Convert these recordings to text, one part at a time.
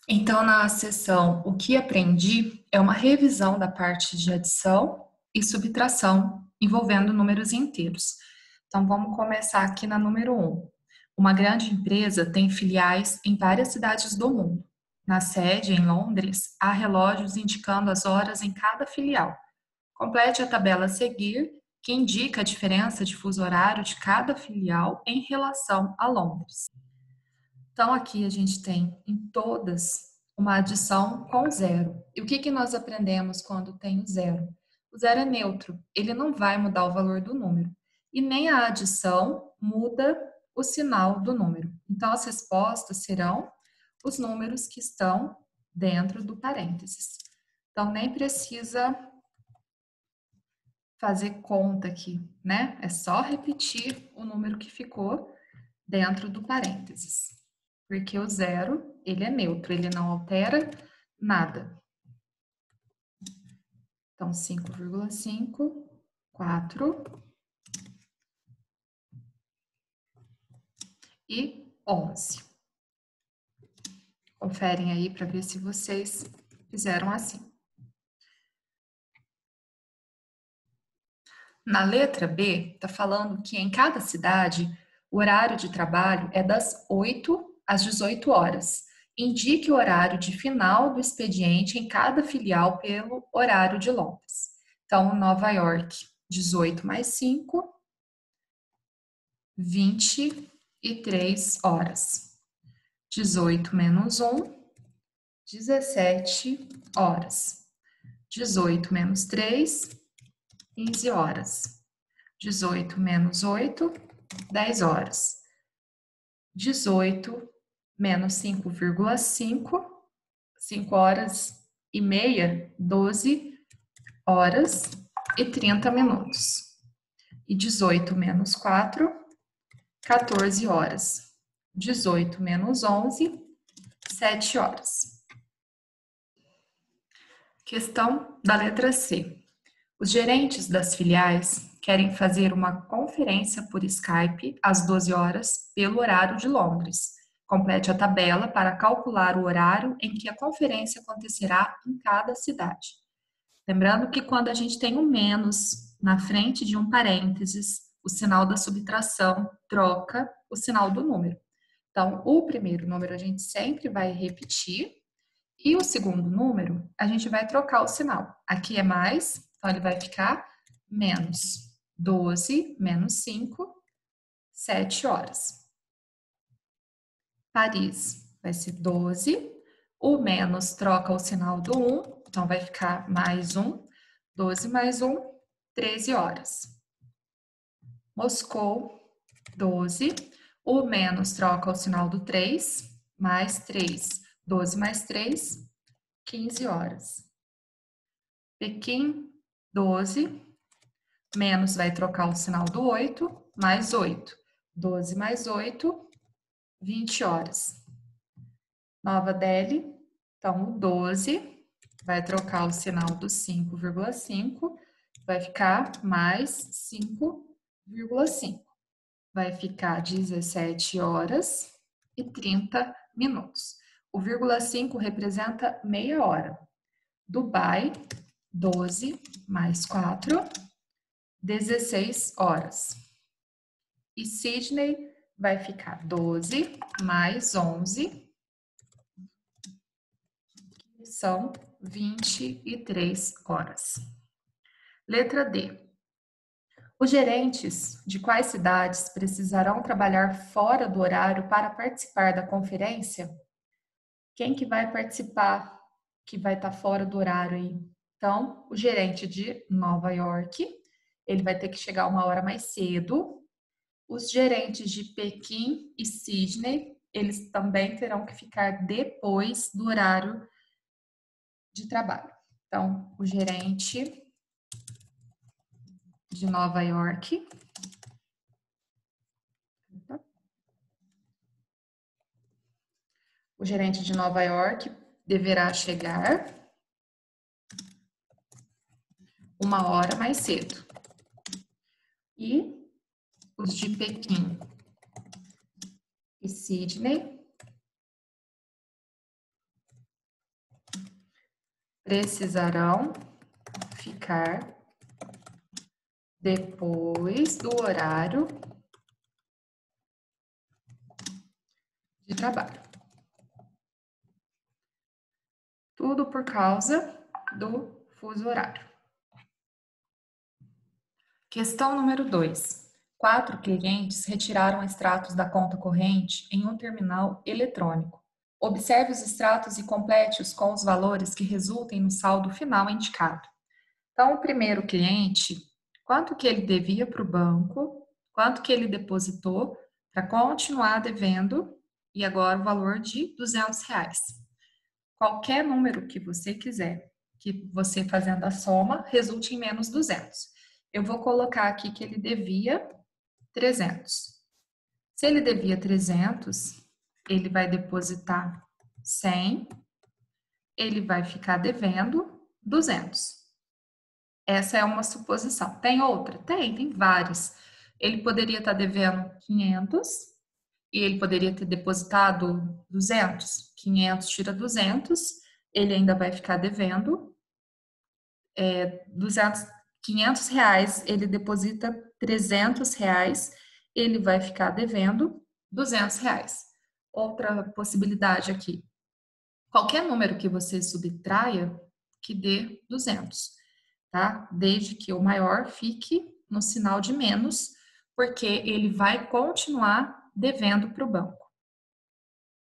Então, na seção O que aprendi é uma revisão da parte de adição e subtração envolvendo números inteiros. Então, vamos começar aqui na número 1. Uma grande empresa tem filiais em várias cidades do mundo. Na sede, em Londres, há relógios indicando as horas em cada filial. Complete a tabela a seguir, que indica a diferença de fuso horário de cada filial em relação a Londres. Então, aqui a gente tem em todas uma adição com zero. E o que nós aprendemos quando tem o zero? O zero é neutro, ele não vai mudar o valor do número. E nem a adição muda o sinal do número. Então, as respostas serão os números que estão dentro do parênteses. Então, nem precisa fazer conta aqui, né? É só repetir o número que ficou dentro do parênteses. Porque o zero, ele é neutro, ele não altera nada. Então, 5,5, 4 e 11. Conferem aí para ver se vocês fizeram assim. Na letra B, está falando que em cada cidade o horário de trabalho é das 8 às 18 horas. Indique o horário de final do expediente em cada filial pelo horário de Londres. Então, Nova York, 18 mais 5, 23 horas. 18 menos 1, 17 horas. 18 menos 3, 15 horas. 18 menos 8, 10 horas. 18 menos 5,5, 5 horas e meia, 12 horas e 30 minutos. E 18 menos 4, 14 horas. 18 menos 11, 7 horas. Questão da letra C. Os gerentes das filiais querem fazer uma conferência por Skype às 12 horas pelo horário de Londres. Complete a tabela para calcular o horário em que a conferência acontecerá em cada cidade. Lembrando que quando a gente tem um menos na frente de um parênteses, o sinal da subtração troca o sinal do número. Então, o primeiro número a gente sempre vai repetir e o segundo número a gente vai trocar o sinal. Aqui é mais, então ele vai ficar menos 12 menos 5, 7 horas. Paris vai ser 12, o menos troca o sinal do 1, então vai ficar mais 1, 12 mais 1, 13 horas. Moscou, 12, o menos troca o sinal do 3, mais 3, 12 mais 3, 15 horas. Pequim, 12, menos vai trocar o sinal do 8, mais 8. 12 mais 8, 20 horas. Nova Delhi, então o 12 vai trocar o sinal do 5,5, vai ficar mais 5,5. Vai ficar 17 horas e 30 minutos. O vírgula 5 representa meia hora. Dubai, 12 mais 4, 16 horas. E Sydney vai ficar 12 mais 11, são 23 horas. Letra D. Os gerentes de quais cidades precisarão trabalhar fora do horário para participar da conferência? Quem que vai participar que vai estar fora do horário aí? Então, o gerente de Nova York, ele vai ter que chegar uma hora mais cedo. Os gerentes de Pequim e Sydney, eles também terão que ficar depois do horário de trabalho. Então, o gerente de Nova York, o gerente de Nova York deverá chegar uma hora mais cedo. E os de Pequim e Sydney precisarão ficar depois do horário de trabalho. Tudo por causa do fuso horário. Questão número 2. 4 clientes retiraram extratos da conta corrente em um terminal eletrônico. Observe os extratos e complete-os com os valores que resultem no saldo final indicado. Então, o primeiro cliente, quanto que ele devia para o banco, quanto que ele depositou para continuar devendo, e agora o valor de R$200. Qualquer número que você quiser, que você fazendo a soma, resulte em menos 200. Eu vou colocar aqui que ele devia 300. Se ele devia 300, ele vai depositar 100, ele vai ficar devendo 200. Essa é uma suposição. Tem outra? Tem várias. Ele poderia estar devendo 500 e ele poderia ter depositado 200. 500 tira 200, ele ainda vai ficar devendo 200, 500 reais, ele deposita 300 reais, ele vai ficar devendo 200 reais. Outra possibilidade aqui. Qualquer número que você subtraia, que dê 200. Tá? Desde que o maior fique no sinal de menos, porque ele vai continuar devendo para o banco.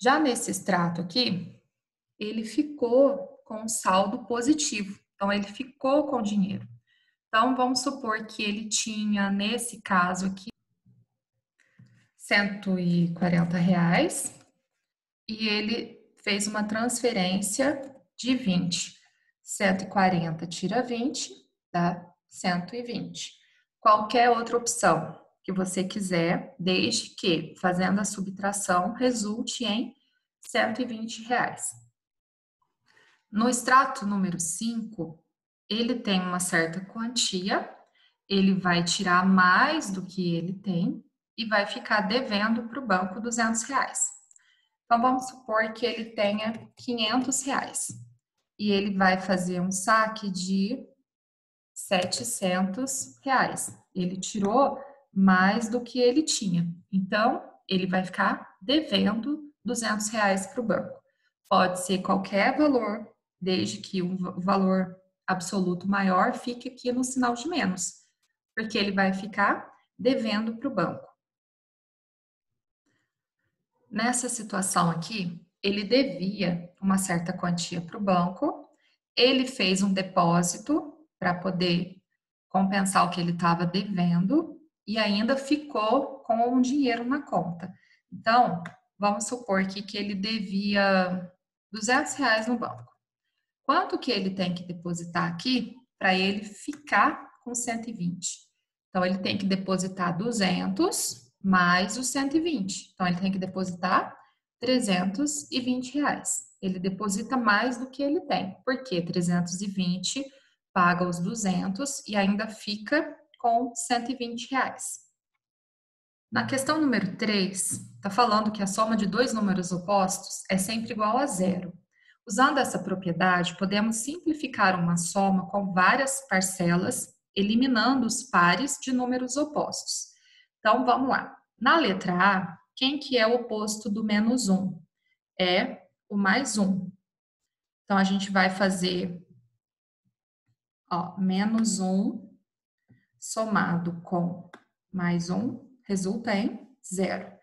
Já nesse extrato aqui, ele ficou com um saldo positivo, então ele ficou com dinheiro. Então, vamos supor que ele tinha, nesse caso aqui, R$140 e ele fez uma transferência de 20. 140 tira 20, dá 120. Qualquer outra opção que você quiser, desde que, fazendo a subtração, resulte em R$120. No extrato número 5, ele tem uma certa quantia, ele vai tirar mais do que ele tem e vai ficar devendo para o banco R$200. Então, vamos supor que ele tenha R$500 e ele vai fazer um saque de R$700. Ele tirou mais do que ele tinha. Então, ele vai ficar devendo R$200 para o banco. Pode ser qualquer valor, desde que o valor absoluto maior fique aqui no sinal de menos, porque ele vai ficar devendo para o banco. Nessa situação aqui, ele devia uma certa quantia para o banco, ele fez um depósito para poder compensar o que ele estava devendo e ainda ficou com um dinheiro na conta. Então, vamos supor aqui que ele devia R$200 no banco. Quanto que ele tem que depositar aqui para ele ficar com 120? Então, ele tem que depositar 200 mais os 120. Então, ele tem que depositar R$320. Ele deposita mais do que ele tem. Por quê? 320 paga os 200 e ainda fica com R$120. Na questão número 3, está falando que a soma de dois números opostos é sempre igual a zero. Usando essa propriedade, podemos simplificar uma soma com várias parcelas, eliminando os pares de números opostos. Então, vamos lá. Na letra A, quem que é o oposto do menos 1? É o mais 1. Então, a gente vai fazer menos 1 somado com mais 1, resulta em 0.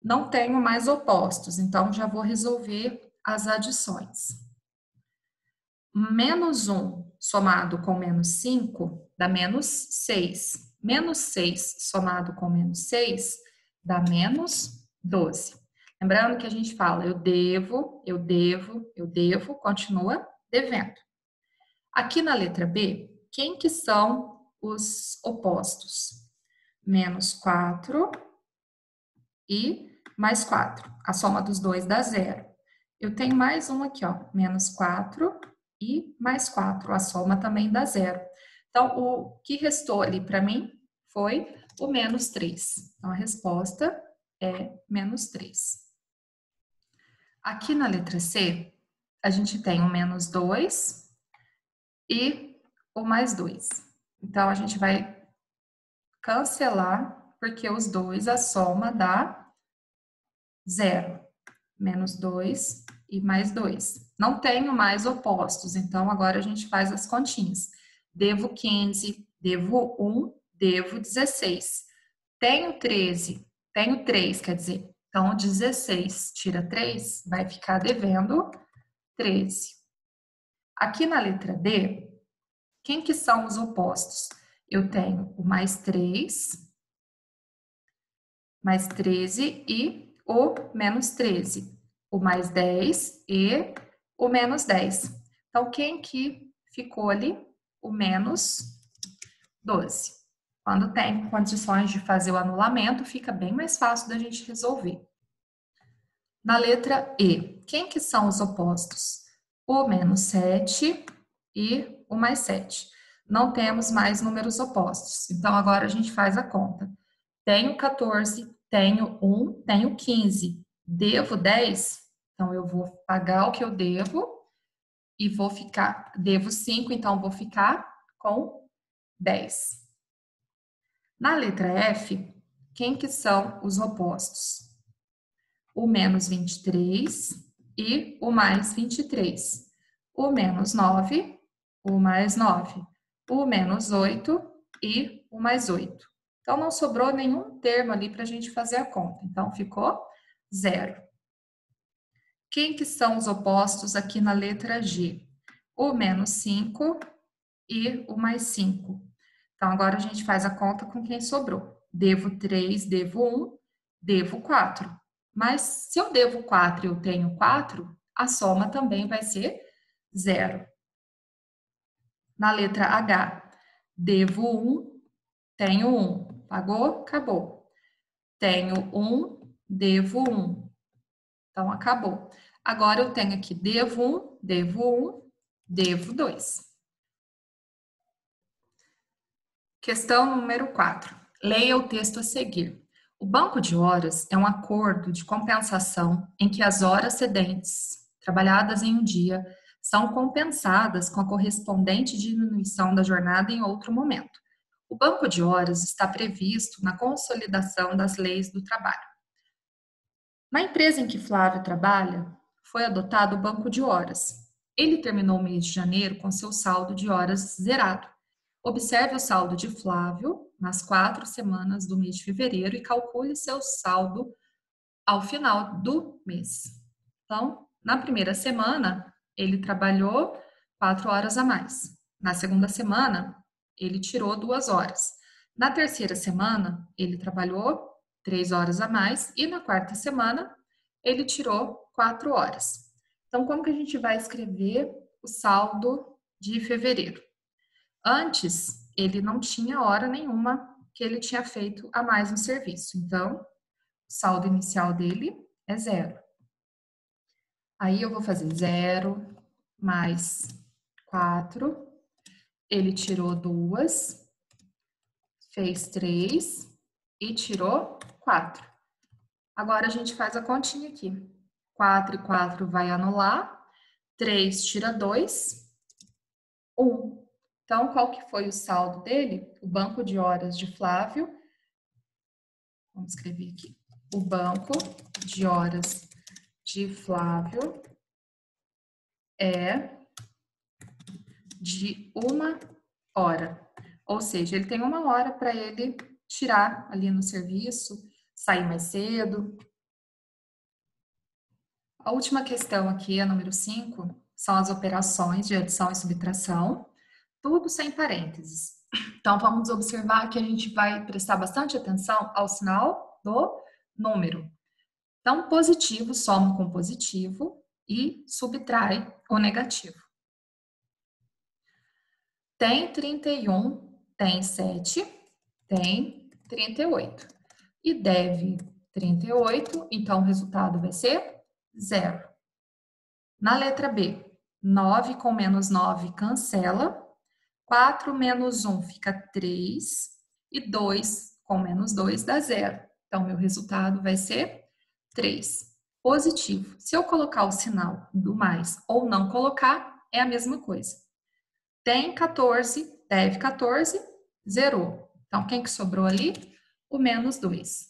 Não tenho mais opostos, então já vou resolver as adições. Menos 1 somado com menos 5 dá menos 6. Menos 6 somado com menos 6 dá menos 12. Lembrando que a gente fala eu devo, continua devendo. Aqui na letra B, quem que são os opostos? Menos 4 e mais 4. A soma dos dois dá 0. Eu tenho mais um aqui, menos 4 e mais 4. A soma também dá 0. Então, o que restou ali para mim foi o menos 3. Então, a resposta é menos 3. Aqui na letra C, a gente tem o menos 2 e o mais 2. Então, a gente vai cancelar, porque os dois, a soma dá 0. Menos 2 e mais 2. Não tenho mais opostos, então agora a gente faz as continhas. Devo 15, devo 1, devo 16. Tenho 13, tenho 3, quer dizer. Então, 16 tira 3, vai ficar devendo 13. Aqui na letra D, quem que são os opostos? Eu tenho o mais 3, mais 13 e o menos 13. O mais 10 e o menos 10. Então, quem que ficou ali? O menos 12. Quando tem condições de fazer o anulamento, fica bem mais fácil da gente resolver. Na letra E, quem que são os opostos? O menos 7 e o mais 7. Não temos mais números opostos, então agora a gente faz a conta. Tenho 14, tenho 1, tenho 15. Devo 10, então eu vou pagar o que eu devo e vou ficar, devo 5, então vou ficar com 10. Na letra F, quem que são os opostos? O menos 23 e o mais 23. O menos 9, o mais 9. O menos 8 e o mais 8. Então, não sobrou nenhum termo ali para a gente fazer a conta. Então, ficou 0. Quem que são os opostos aqui na letra G? O menos 5 e o mais 5. Então, agora a gente faz a conta com quem sobrou. Devo 3, devo 1, devo 4. Mas se eu devo 4 e eu tenho 4, a soma também vai ser 0. Na letra H, devo 1, tenho 1. Pagou? Acabou. Tenho 1, devo 1. Então, acabou. Agora eu tenho aqui devo 1, devo 2. Questão número 4. Leia o texto a seguir. O banco de horas é um acordo de compensação em que as horas cedentes, trabalhadas em um dia, são compensadas com a correspondente diminuição da jornada em outro momento. O banco de horas está previsto na Consolidação das Leis do Trabalho. Na empresa em que Flávio trabalha, foi adotado o banco de horas. Ele terminou o mês de janeiro com seu saldo de horas zerado. Observe o saldo de Flávio nas 4 semanas do mês de fevereiro e calcule seu saldo ao final do mês. Então, na primeira semana, ele trabalhou 4 horas a mais. Na segunda semana, ele tirou 2 horas. Na terceira semana, ele trabalhou 3 horas a mais. E na quarta semana, ele tirou 4 horas. Então, como que a gente vai escrever o saldo de fevereiro? Antes, ele não tinha hora nenhuma que ele tinha feito a mais no serviço. Então, o saldo inicial dele é 0. Aí eu vou fazer 0 mais 4. Ele tirou 2, fez 3 e tirou 4. Agora a gente faz a continha aqui. 4 e 4 vai anular. 3 tira 2, 1. Então, qual que foi o saldo dele? O banco de horas de Flávio. Vamos escrever aqui. O banco de horas de Flávio é de 1 hora. Ou seja, ele tem 1 hora para ele tirar ali no serviço, sair mais cedo. A última questão aqui, a número 5, são as operações de adição e subtração, tudo sem parênteses. Então, vamos observar que a gente vai prestar bastante atenção ao sinal do número. Então, positivo soma com positivo e subtrai o negativo. Tem 31, tem 7, tem 38. E deve 38, então o resultado vai ser 0. Na letra B, 9 com menos 9 cancela. 4 menos 1 fica 3. E 2 com menos 2 dá 0. Então, meu resultado vai ser 3. Positivo. Se eu colocar o sinal do mais ou não colocar, é a mesma coisa. Tem 14, deve 14, zerou. Então, quem que sobrou ali? O menos 2.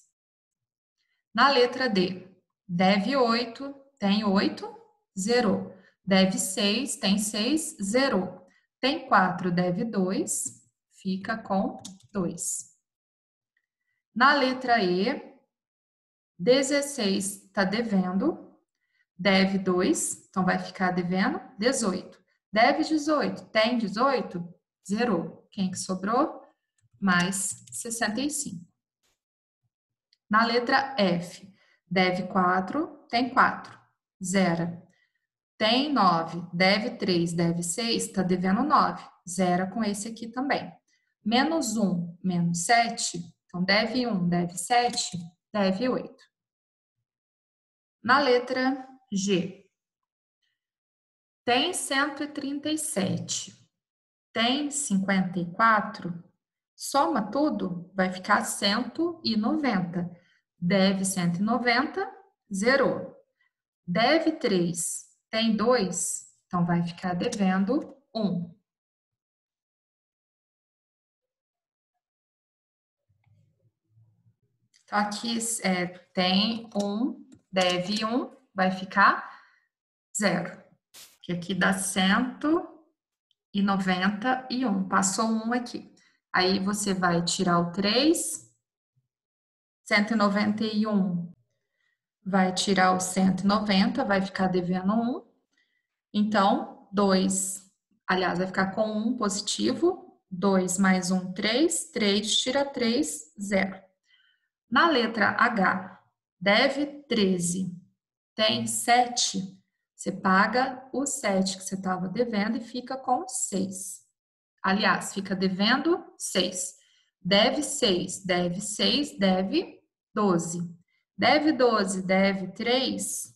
Na letra D, deve 8, tem 8, zerou. Deve 6, tem 6, zerou. Tem 4, deve 2, fica com 2. Na letra E, 16 está devendo, deve 2, então vai ficar devendo 18. Deve 18, tem 18, zerou. Quem que sobrou? Mais 65. Na letra F, deve 4, tem 4, zera. Tem 9, deve 3, deve 6, está devendo 9, zera com esse aqui também. Menos 1, menos 7, então deve 1, deve 7, deve 8. Na letra G, tem 137, tem 54, soma tudo, vai ficar 190. Deve 190, zerou. Deve 3, tem 2, então vai ficar devendo 1. Então, aqui tem 1, deve 1, vai ficar 0. Que aqui dá 191. Passou 1 aqui. Aí você vai tirar o 3, 191 vai tirar o 190, vai ficar devendo 1. Então, 2, aliás, vai ficar com 1 positivo. 2 mais 1, 3. 3 tira 3, 0. Na letra H, deve 13, tem 7. Você paga o 7 que você estava devendo e fica com 6. Aliás, fica devendo 6. Deve 6, deve 6, deve 12. Deve 12, deve 3,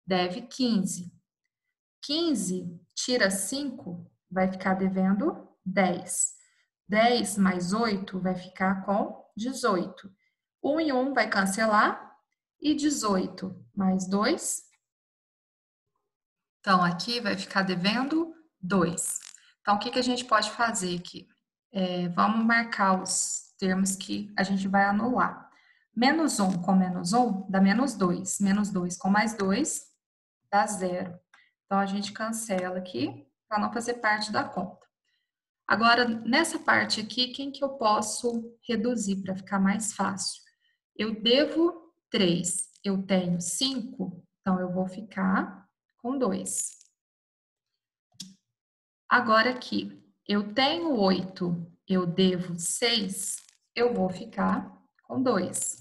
deve 15. 15 tira 5, vai ficar devendo 10. 10 mais 8 vai ficar com 18. 1 e 1 vai cancelar e 18 mais 2. Então, aqui vai ficar devendo 2. Então, o que a gente pode fazer aqui? Vamos marcar os termos que a gente vai anular. Menos 1 com menos 1 dá menos 2. Menos 2 com mais 2 dá 0. Então, a gente cancela aqui para não fazer parte da conta. Agora, nessa parte aqui, quem que eu posso reduzir para ficar mais fácil? Eu devo 3, eu tenho 5, então eu vou ficar com 2. Agora aqui, eu tenho 8, eu devo 6, eu vou ficar com 2.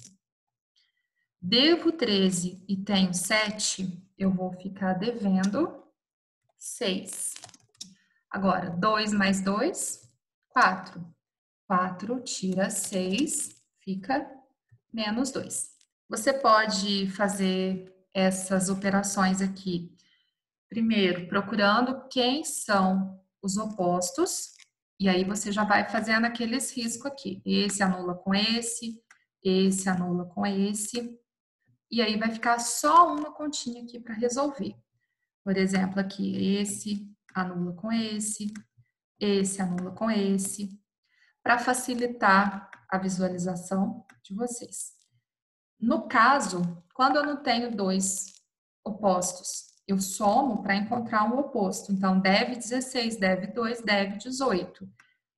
Devo 13 e tenho 7, eu vou ficar devendo 6. Agora, 2 mais 2, 4. 4 tira 6, fica menos 2. Você pode fazer essas operações aqui, primeiro, procurando quem são os opostos, e aí você já vai fazendo aqueles riscos aqui. Esse anula com esse anula com esse, e aí vai ficar só uma continha aqui para resolver. Por exemplo, aqui, esse anula com esse anula com esse, para facilitar a visualização de vocês. No caso, quando eu não tenho dois opostos, eu somo para encontrar um oposto. Então, deve 16, deve 2, deve 18.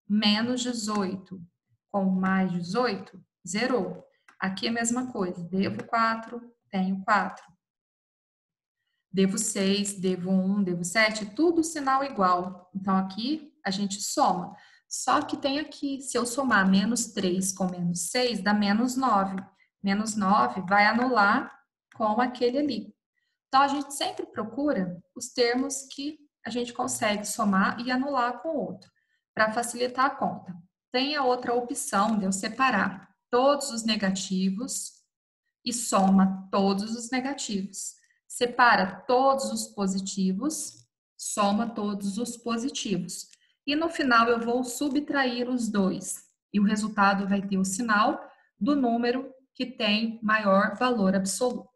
Menos 18 com mais 18, zerou. Aqui é a mesma coisa. Devo 4, tenho 4. Devo 6, devo 1, devo 7, tudo sinal igual. Então, aqui a gente soma. Só que tem aqui, se eu somar menos 3 com menos 6, dá menos 9. Menos 9 vai anular com aquele ali. Então, a gente sempre procura os termos que a gente consegue somar e anular com o outro, para facilitar a conta. Tem a outra opção de eu separar todos os negativos e soma todos os negativos. Separa todos os positivos, soma todos os positivos. E no final eu vou subtrair os dois. E o resultado vai ter o sinal do número que tem maior valor absoluto.